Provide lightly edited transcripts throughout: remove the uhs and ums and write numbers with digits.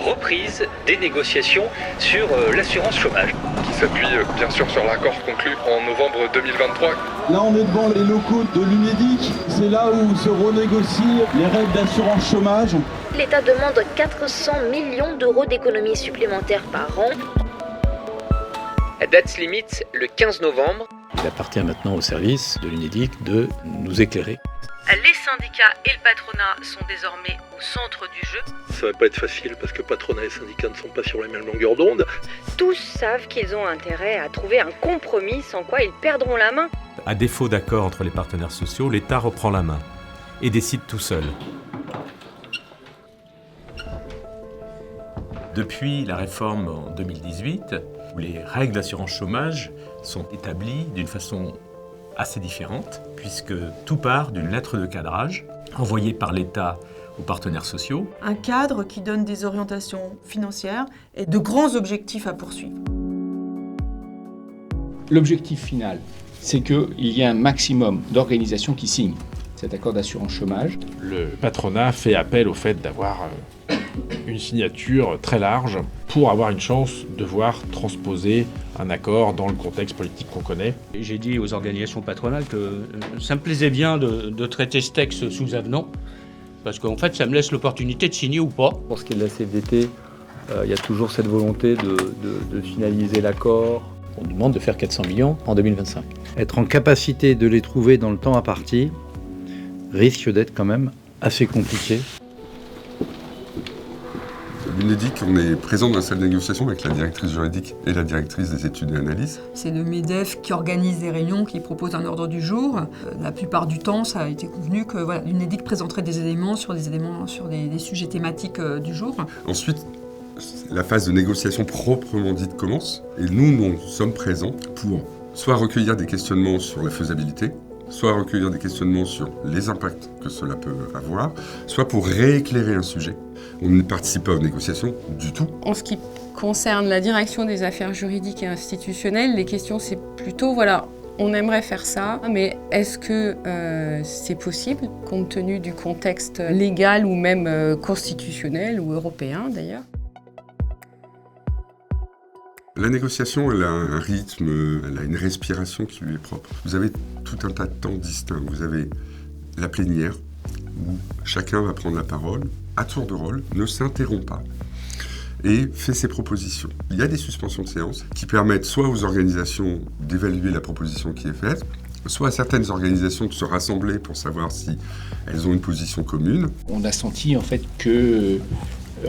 reprise des négociations sur l'assurance chômage. Qui s'appuie bien sûr sur l'accord conclu en novembre 2023. Là, on est devant les locaux de l'Unédic. C'est là où se renégocient les règles d'assurance chômage. L'État demande 400 millions d'euros d'économies supplémentaires par an. Date limite le 15 novembre. Il appartient maintenant au service de l'Unédic de nous éclairer. Les syndicats et le patronat sont désormais au centre du jeu. Ça va pas être facile parce que patronat et syndicats ne sont pas sur la même longueur d'onde. Tous savent qu'ils ont intérêt à trouver un compromis sans quoi ils perdront la main. À défaut d'accord entre les partenaires sociaux, l'État reprend la main et décide tout seul. Depuis la réforme en 2018, où les règles d'assurance chômage sont établies d'une façon assez différente, puisque tout part d'une lettre de cadrage envoyée par l'État aux partenaires sociaux. Un cadre qui donne des orientations financières et de grands objectifs à poursuivre. L'objectif final, c'est qu'il y ait un maximum d'organisations qui signent cet accord d'assurance chômage. Le patronat fait appel au fait d'avoir une signature très large pour avoir une chance de voir transposer un accord dans le contexte politique qu'on connaît. J'ai dit aux organisations patronales que ça me plaisait bien de traiter ce texte sous avenant, parce qu'en fait ça me laisse l'opportunité de signer ou pas. Pour ce qui est de la CFDT, il y a toujours cette volonté de finaliser l'accord. On demande de faire 400 millions en 2025. Être en capacité de les trouver dans le temps imparti risque d'être quand même assez compliqué. L'Unédic, on est présent dans la salle de négociation avec la directrice juridique et la directrice des études et analyses. C'est le MEDEF qui organise des réunions, qui propose un ordre du jour. La plupart du temps, ça a été convenu que l'Unédic présenterait des éléments sur des sujets thématiques du jour. Ensuite, la phase de négociation proprement dite commence et nous sommes présents pour soit recueillir des questionnements sur la faisabilité, soit recueillir des questionnements sur les impacts que cela peut avoir, soit pour rééclairer un sujet. On ne participe pas aux négociations du tout. En ce qui concerne la direction des affaires juridiques et institutionnelles, les questions c'est plutôt, on aimerait faire ça, mais est-ce que c'est possible, compte tenu du contexte légal ou même constitutionnel ou européen d'ailleurs ? La négociation, elle a un rythme, elle a une respiration qui lui est propre. Vous avez tout un tas de temps distincts. Vous avez la plénière, où chacun va prendre la parole, à tour de rôle, ne s'interrompt pas, et fait ses propositions. Il y a des suspensions de séance qui permettent soit aux organisations d'évaluer la proposition qui est faite, soit à certaines organisations de se rassembler pour savoir si elles ont une position commune. On a senti en fait que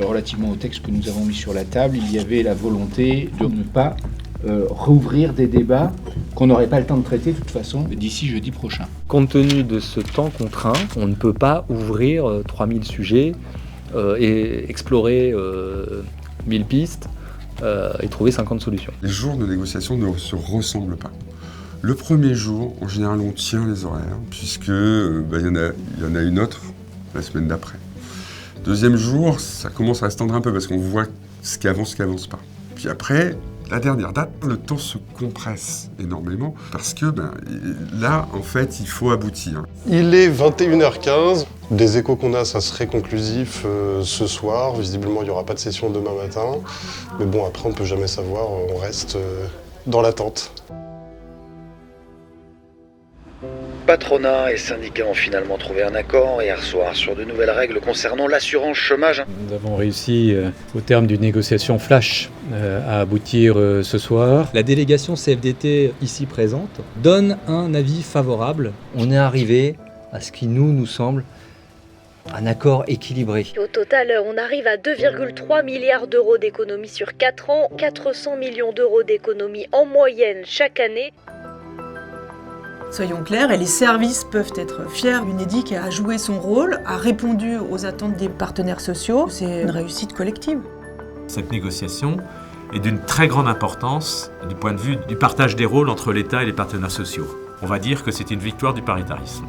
relativement au texte que nous avons mis sur la table, il y avait la volonté de ne pas rouvrir des débats qu'on n'aurait pas le temps de traiter de toute façon d'ici jeudi prochain. Compte tenu de ce temps contraint, on ne peut pas ouvrir 3000 sujets et explorer 1000 pistes et trouver 50 solutions. Les jours de négociation ne se ressemblent pas. Le premier jour, en général, on tient les horaires, puisque y en a une autre la semaine d'après. Deuxième jour, ça commence à se tendre un peu parce qu'on voit ce qui avance pas. Puis après, la dernière date, le temps se compresse énormément parce que là, en fait, il faut aboutir. Il est 21h15. Des échos qu'on a, ça serait conclusif ce soir. Visiblement, il n'y aura pas de session demain matin. Mais bon, après, on ne peut jamais savoir. On reste dans l'attente. Patronat et syndicats ont finalement trouvé un accord hier soir sur de nouvelles règles concernant l'assurance chômage. Nous avons réussi, au terme d'une négociation flash, à aboutir ce soir. La délégation CFDT ici présente donne un avis favorable. On est arrivé à ce qui nous semble un accord équilibré. Au total, on arrive à 2,3 milliards d'euros d'économies sur 4 ans, 400 millions d'euros d'économies en moyenne chaque année. Soyons clairs, et les services peuvent être fiers. L'Unédic a joué son rôle, a répondu aux attentes des partenaires sociaux. C'est une réussite collective. Cette négociation est d'une très grande importance du point de vue du partage des rôles entre l'État et les partenaires sociaux. On va dire que c'est une victoire du paritarisme.